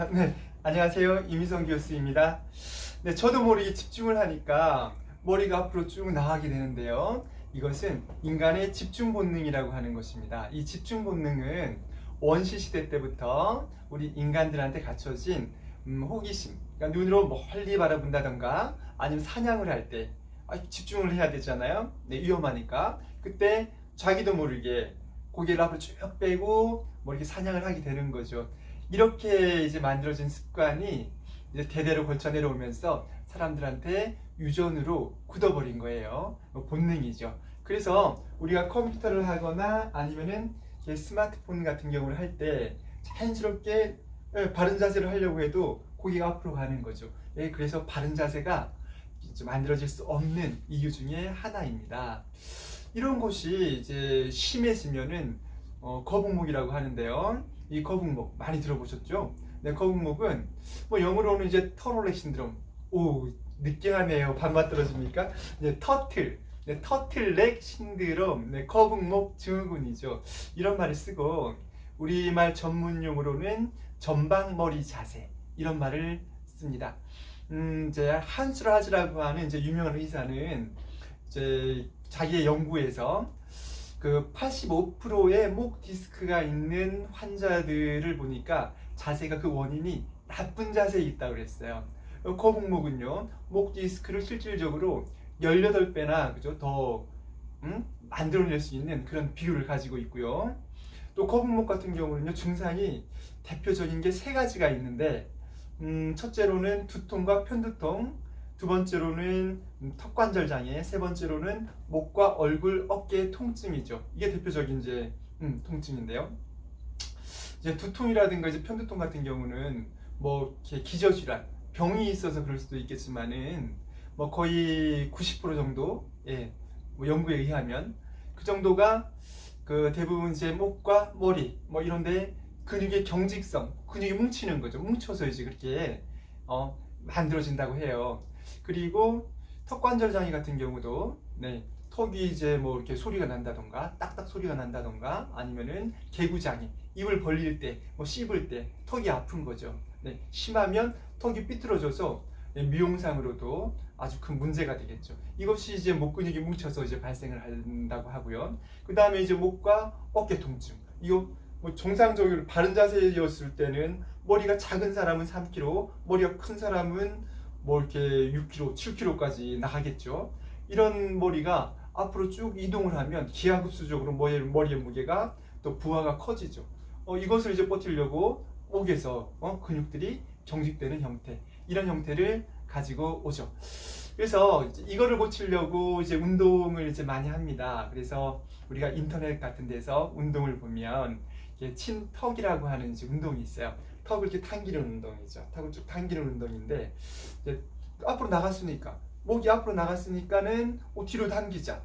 네, 안녕하세요. 이미성 교수입니다. 네, 저도 모르게 집중을 하니까 머리가 앞으로 쭉 나가게 되는데요. 이것은 인간의 집중 본능이라고 하는 것입니다. 이 집중 본능은 원시 시대 때부터 우리 인간들한테 갖춰진 호기심, 그러니까 눈으로 멀리 바라본다던가 아니면 사냥을 할 때 집중을 해야 되잖아요. 네, 위험하니까. 그때 자기도 모르게 고개를 앞으로 쭉 빼고 뭐 이렇게 사냥을 하게 되는 거죠. 이렇게 이제 만들어진 습관이 이제 대대로 걸쳐 내려오면서 사람들한테 유전으로 굳어버린 거예요. 본능이죠. 그래서 우리가 컴퓨터를 하거나 아니면은 스마트폰 같은 경우를 할 때 자연스럽게 바른 자세를 하려고 해도 고개가 앞으로 가는 거죠. 그래서 바른 자세가 만들어질 수 없는 이유 중에 하나입니다. 이런 것이 이제 심해지면은 거북목이라고 하는데요. 이 거북목 많이 들어보셨죠? 네, 거북목은 뭐 영어로는 이제 터롤렉 신드롬. 오, 느끼하네요. 반맛 떨어집니까? 네, 터틀렉 신드롬, 네, 거북목 증후군이죠. 이런 말을 쓰고 우리말 전문 용어로는 전방머리 자세 이런 말을 씁니다. 이제 한수라지라고 하는 이제 유명한 의사는 이제 자기의 연구에서 그 85%의 목 디스크가 있는 환자들을 보니까 자세가 그 원인이 나쁜 자세에 있다고 그랬어요. 거북목은요, 목 디스크를 실질적으로 18배나 그죠? 더 만들어낼 수 있는 그런 비율을 가지고 있고요. 또 거북목 같은 경우는요, 증상이 대표적인 게 세 가지가 있는데, 첫째로는 두통과 편두통, 두 번째로는 턱관절 장애, 세 번째로는 목과 얼굴, 어깨 통증이죠. 이게 대표적인 이제 통증인데요. 이제 두통이라든가 이제 편두통 같은 경우는 뭐 이렇게 기저질환, 병이 있어서 그럴 수도 있겠지만은 뭐 거의 90% 정도, 뭐 연구에 의하면 그 정도가 그 대부분 이제 목과 머리 뭐 이런데 근육의 경직성, 근육이 뭉치는 거죠. 뭉쳐서 이제 그렇게 만들어진다고 해요. 그리고 턱관절 장애 같은 경우도 네, 턱이 이제 뭐 이렇게 소리가 난다던가 딱딱 소리가 난다던가 아니면은 개구 장애, 입을 벌릴 때, 뭐 씹을 때 턱이 아픈 거죠. 네, 심하면 턱이 삐뚤어져서 미용상으로도 아주 큰 문제가 되겠죠. 이것이 이제 목 근육이 뭉쳐서 이제 발생을 한다고 하고요. 그 다음에 이제 목과 어깨 통증. 이거 뭐 정상적으로 바른 자세였을 때는 머리가 작은 사람은 3kg, 머리가 큰 사람은 뭐 이렇게 6kg, 7kg까지 나가겠죠. 이런 머리가 앞으로 쭉 이동을 하면 기하급수적으로 머리의 무게가 또 부하가 커지죠. 이것을 이제 버티려고 목에서 근육들이 경직되는 형태, 이런 형태를 가지고 오죠. 그래서 이거를 고치려고 이제 운동을 이제 많이 합니다. 그래서 우리가 인터넷 같은 데서 운동을 보면 친턱이라고 하는 이제 운동이 있어요. 턱을 이렇게 당기는 운동이죠. 턱을 쭉 당기는 운동인데 이제 앞으로 나갔으니까 목이 앞으로 나갔으니까는 뒤로 당기자.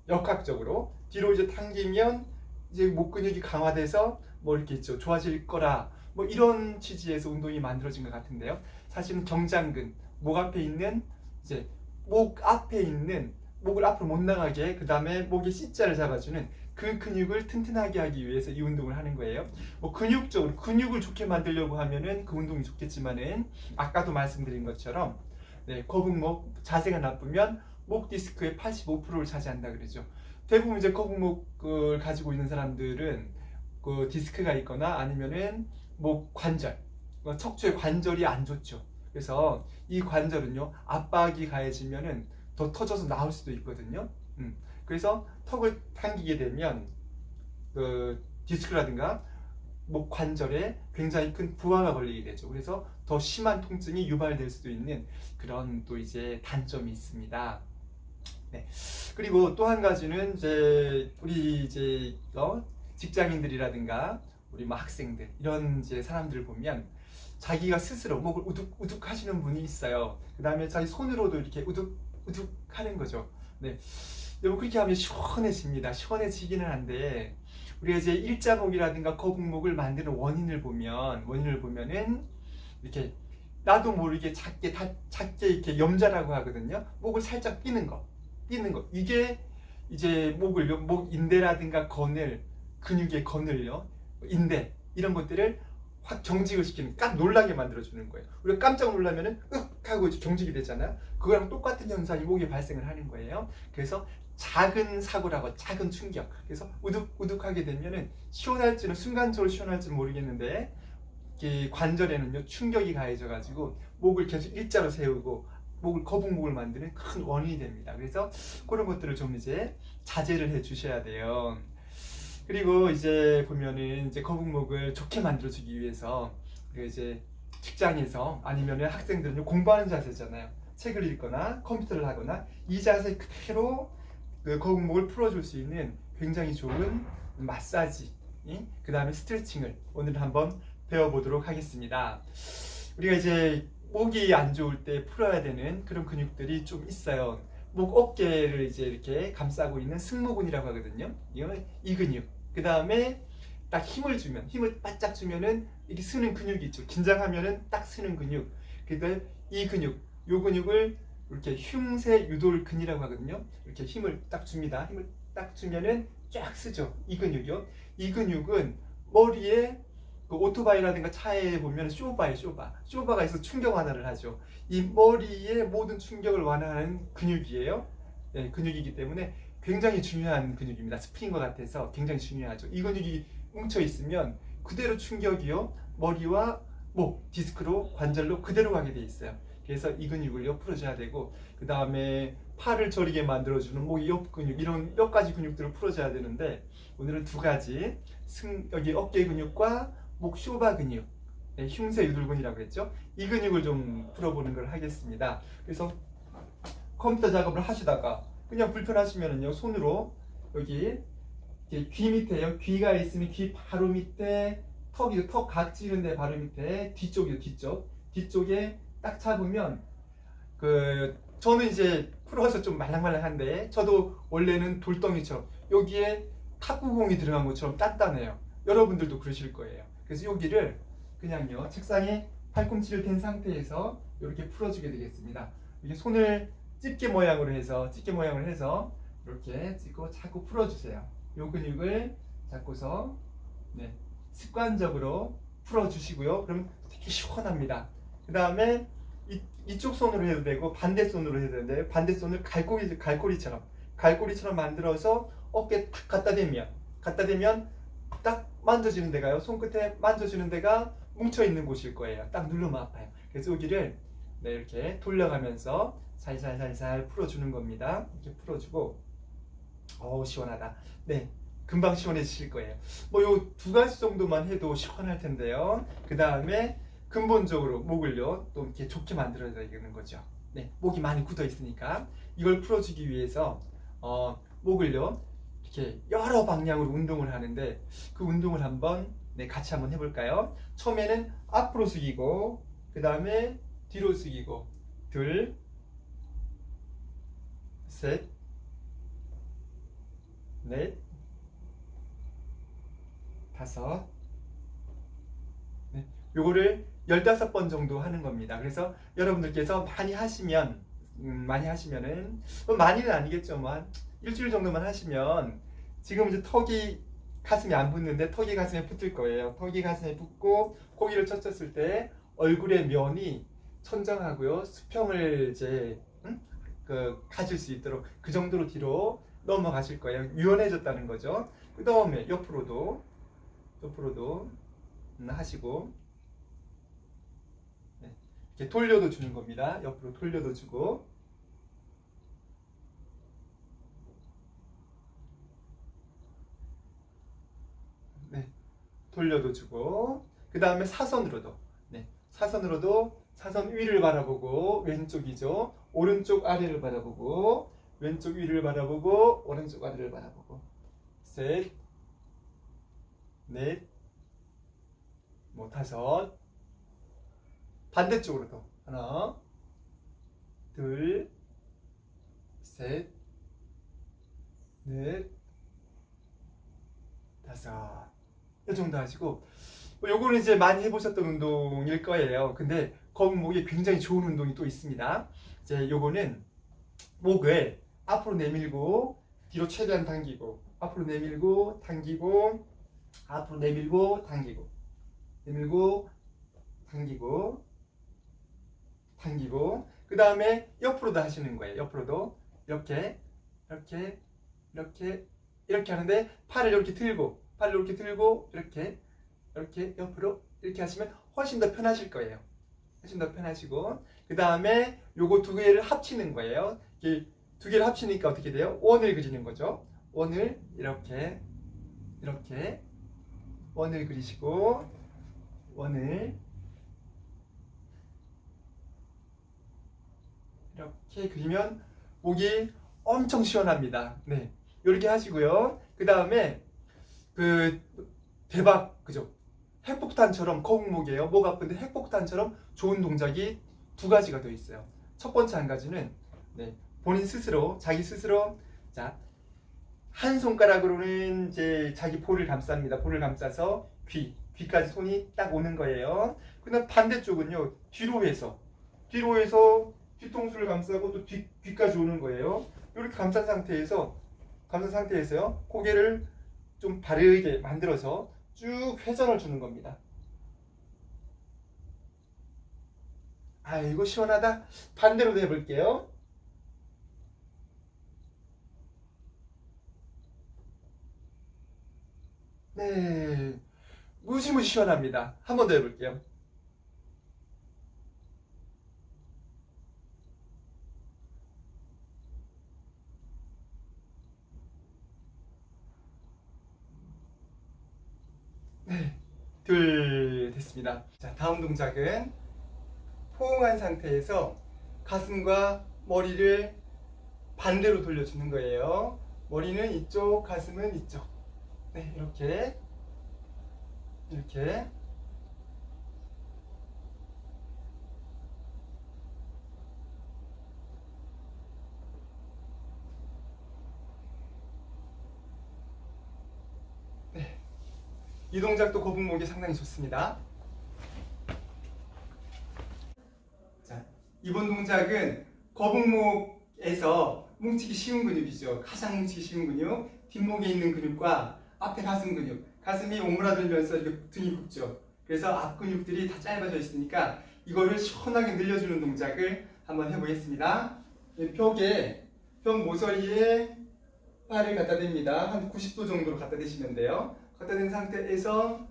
역학적으로 뒤로 이제 당기면 이제 목 근육이 강화돼서 뭐 이렇게 있죠. 좋아질 거라. 뭐 이런 취지에서 운동이 만들어진 것 같은데요. 사실은 경장근, 목 앞에 있는 이제 목 앞에 있는 목을 앞으로 못 나가게 그 다음에 목의 C자를 잡아주는 그 근육을 튼튼하게 하기 위해서 이 운동을 하는 거예요. 뭐 근육적으로 근육을 좋게 만들려고 하면은 그 운동이 좋겠지만은 아까도 말씀드린 것처럼 거북목 자세가 나쁘면 목 디스크의 85%를 차지한다 그러죠. 대부분 이제 거북목을 가지고 있는 사람들은 그 디스크가 있거나 아니면은 목 관절, 척추의 관절이 안 좋죠. 그래서 이 관절은요 압박이 가해지면은 더 터져서 나올 수도 있거든요. 그래서 턱을 당기게 되면 그 디스크라든가 목 관절에 굉장히 큰 부하가 걸리게 되죠. 그래서 더 심한 통증이 유발될 수도 있는 그런 또 이제 단점이 있습니다. 네. 그리고 또 한 가지는 이제 우리 이제 직장인들이라든가 우리 뭐 학생들 이런 이제 사람들을 보면 자기가 스스로 목을 우둑우둑 하시는 분이 있어요. 그 다음에 자기 손으로도 이렇게 우둑우둑 하는 거죠. 네. 여러분 그렇게 하면 시원해집니다. 시원해지기는 한데 우리가 이제 일자목이라든가 거북목을 만드는 원인을 보면은 이렇게 나도 모르게 작게 이렇게 염자라고 하거든요. 목을 살짝 삐는 거 이게 이제 목 인대라든가 근육의 건을요, 인대 이런 것들을 확 경직을 시키는, 깜 놀라게 만들어주는 거예요. 우리가 깜짝 놀라면은 윽 하고 경직이 되잖아요. 그거랑 똑같은 현상이 목에 발생을 하는 거예요. 그래서 작은 사고라고, 작은 충격. 그래서 우득우득하게 되면은 시원할지는, 순간적으로 시원할지는 모르겠는데 이 관절에는요 충격이 가해져가지고 목을 계속 일자로 세우고 목을 거북목을 만드는 큰 원인이 됩니다. 그래서 그런 것들을 좀 이제 자제를 해 주셔야 돼요. 그리고 이제 보면은 이제 거북목을 좋게 만들어주기 위해서 이제 직장에서 아니면은 학생들은 공부하는 자세잖아요. 책을 읽거나 컴퓨터를 하거나 이 자세 그대로 그 거북목을 풀어줄 수 있는 굉장히 좋은 마사지, 그 다음에 스트레칭을 오늘 한번 배워보도록 하겠습니다. 우리가 이제 목이 안 좋을 때 풀어야 되는 그런 근육들이 좀 있어요. 목 어깨를 이제 이렇게 감싸고 있는 승모근이라고 하거든요. 이 근육. 그 다음에 딱 힘을 바짝 주면은 이렇게 쓰는 근육이 있죠. 긴장하면은 딱 쓰는 근육. 그다음에 이 근육, 요 근육을 이렇게 흉쇄유돌근이라고 하거든요. 이렇게 힘을 딱 줍니다. 힘을 딱 주면은 쫙 쓰죠. 이 근육이요. 이 근육은 머리에 그 오토바이라든가 차에 보면 쇼바가 있어서 충격 완화를 하죠. 이 머리의 모든 충격을 완화하는 근육이에요. 네, 근육이기 때문에 굉장히 중요한 근육입니다. 스프링과 같아서 굉장히 중요하죠. 이 근육이 뭉쳐 있으면 그대로 충격이요, 머리와 목, 디스크로, 관절로 그대로 가게 돼 있어요. 그래서 이 근육을 풀어줘야 되고, 그 다음에 팔을 저리게 만들어주는 목 옆 근육, 이런 몇 가지 근육들을 풀어줘야 되는데 오늘은 두 가지, 여기 어깨 근육과 목 쇼바 근육, 네, 흉쇄유돌근이라고 했죠. 이 근육을 좀 풀어보는 걸 하겠습니다. 그래서 컴퓨터 작업을 하시다가 그냥 불편하시면은요, 손으로 여기 귀 밑에요, 귀가 있으면 귀 바로 밑에 턱이요, 턱 각지는데 바로 밑에 뒤쪽이요, 뒤쪽에 딱 잡으면 저는 이제 풀어서 좀 말랑말랑한데 저도 원래는 돌덩이처럼 여기에 탁구공이 들어간 것처럼 단단해요. 여러분들도 그러실 거예요. 그래서 여기를 그냥요, 책상에 팔꿈치를 댄 상태에서 이렇게 풀어주게 되겠습니다. 이렇게 손을 집게 모양으로 해서 이렇게 찍고 자꾸 풀어주세요. 이 근육을 잡고서 습관적으로 풀어주시고요. 그럼 되게 시원합니다. 그 다음에 이쪽 손으로 해도 되고 반대 손으로 해도 되는데, 반대 손을 갈고리처럼 만들어서 어깨에 탁 갖다 대면 딱 만져지는 데가요, 손끝에 만져지는 데가 뭉쳐있는 곳일 거예요. 딱 누르면 아파요. 그래서 여기를 이렇게 돌려가면서 살살 풀어주는 겁니다. 이렇게 풀어주고, 시원하다. 네, 금방 시원해지실 거예요. 요 두 가지 정도만 해도 시원할 텐데요. 그 다음에 근본적으로 목을요 또 이렇게 좋게 만들어야 되는 거죠. 네, 목이 많이 굳어 있으니까 이걸 풀어주기 위해서 목을요 이렇게 여러 방향으로 운동을 하는데, 그 운동을 같이 한번 해볼까요? 처음에는 앞으로 숙이고, 그 다음에 뒤로 숙이고, 둘, 셋, 넷, 다섯. 요거를 15번 정도 하는 겁니다. 그래서 여러분들께서 많이 하시면은, 많이는 아니겠죠, 한 일주일 정도만 하시면, 지금 이제 턱이 가슴에 안 붙는데 턱이 가슴에 붙을 거예요. 턱이 가슴에 붙고 고기를 쳤었을 때 얼굴의 면이 천정하고요, 수평을 이제 가질 수 있도록 그 정도로 뒤로 넘어가실 거예요. 유연해졌다는 거죠. 그 다음에 옆으로도 하시고, 이렇게 돌려도 주는 겁니다. 옆으로 돌려도 주고, 돌려도 주고, 그 다음에 사선으로도, 사선 위를 바라보고, 왼쪽이죠. 오른쪽 아래를 바라보고, 왼쪽 위를 바라보고, 오른쪽 아래를 바라보고, 셋, 넷, 다섯. 반대쪽으로도 하나, 둘, 셋, 넷, 다섯. 이 정도 하시고, 요거는 이제 많이 해보셨던 운동일 거예요. 근데 거북목에 굉장히 좋은 운동이 또 있습니다. 이제 요거는 목을 앞으로 내밀고 뒤로 최대한 당기고, 앞으로 내밀고 당기고, 앞으로 내밀고 당기고, 내밀고 당기고 당기고 그 다음에 옆으로도 하시는 거예요. 옆으로도 이렇게 이렇게 이렇게 이렇게 하는데 팔을 이렇게 들고 이렇게 이렇게 옆으로 이렇게 하시면 훨씬 더 편하실 거예요. 훨씬 더 편하시고 그 다음에 요거 두 개를 합치는 거예요. 이렇게 두 개를 합치니까 어떻게 돼요? 원을 그리는 거죠. 원을 이렇게 원을 그리시고 원을 이렇게 그리면 목이 엄청 시원합니다. 네, 이렇게 하시고요. 그 다음에 그 대박 그죠? 핵폭탄처럼 거북목이에요. 목 아픈데 핵폭탄처럼 좋은 동작이 두 가지가 더 있어요. 첫 번째 한 가지는 네, 본인 스스로 자기 스스로 자 한 손가락으로는 이제 자기 볼을 감쌉니다. 볼을 감싸서 귀까지 손이 딱 오는 거예요. 그다음 반대쪽은요 뒤로 해서 뒤통수를 감싸고 또 귀까지 오는 거예요. 이렇게 감싼 상태에서요 고개를 좀 바르게 만들어서 쭉 회전을 주는 겁니다. 아이고 시원하다. 반대로도 해볼게요. 네, 무지무지 시원합니다. 한 번 더 해볼게요. 네, 둘 됐습니다. 자, 다음 동작은 포옹한 상태에서 가슴과 머리를 반대로 돌려주는 거예요. 머리는 이쪽, 가슴은 이쪽. 네, 이렇게 네, 이 동작도 거북목이 상당히 좋습니다. 자, 이번 동작은 거북목에서 뭉치기 쉬운 근육이죠. 가장 뭉치기 쉬운 근육, 뒷목에 있는 근육과 앞에 가슴 근육, 가슴이 오므라들면서 이렇게 등이 굽죠. 그래서 앞 근육들이 다 짧아져 있으니까 이거를 시원하게 늘려주는 동작을 한번 해보겠습니다. 벽 모서리에 팔을 갖다 댑니다. 한 90도 정도로 갖다 대시면 돼요. 갖다 댄 상태에서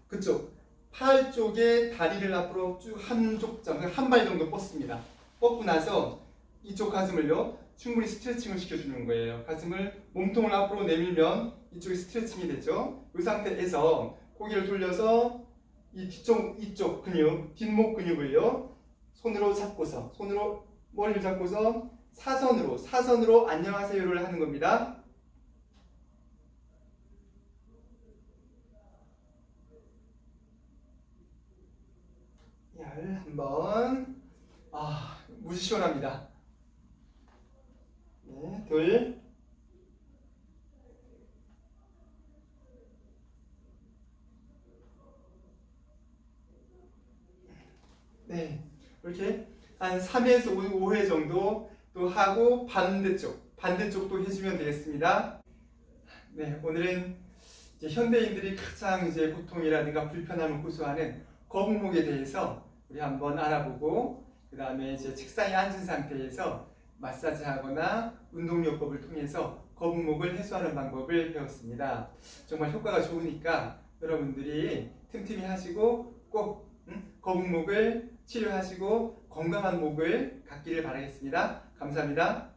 그쪽 팔 쪽에 다리를 앞으로 쭉 한 발 정도 뻗습니다. 뻗고 나서 이쪽 가슴을요 충분히 스트레칭을 시켜주는 거예요. 가슴을 몸통을 앞으로 내밀면 이쪽이 스트레칭이 되죠. 이 상태에서 고개를 돌려서 이쪽 근육, 뒷목 근육을요 손으로 머리를 잡고서 사선으로 안녕하세요를 하는 겁니다. 한번 무지 시원합니다. 네, 둘 네, 이렇게 한 3회에서 5회 정도 또 하고 반대쪽도 해주면 되겠습니다. 네, 오늘은 이제 현대인들이 가장 이제 고통이라든가 불편함을 호소하는 거북목에 대해서 우리 한번 알아보고 그 다음에 이제 책상에 앉은 상태에서 마사지하거나 운동요법을 통해서 거북목을 해소하는 방법을 배웠습니다. 정말 효과가 좋으니까 여러분들이 틈틈이 하시고 꼭 거북목을 치료하시고 건강한 목을 갖기를 바라겠습니다. 감사합니다.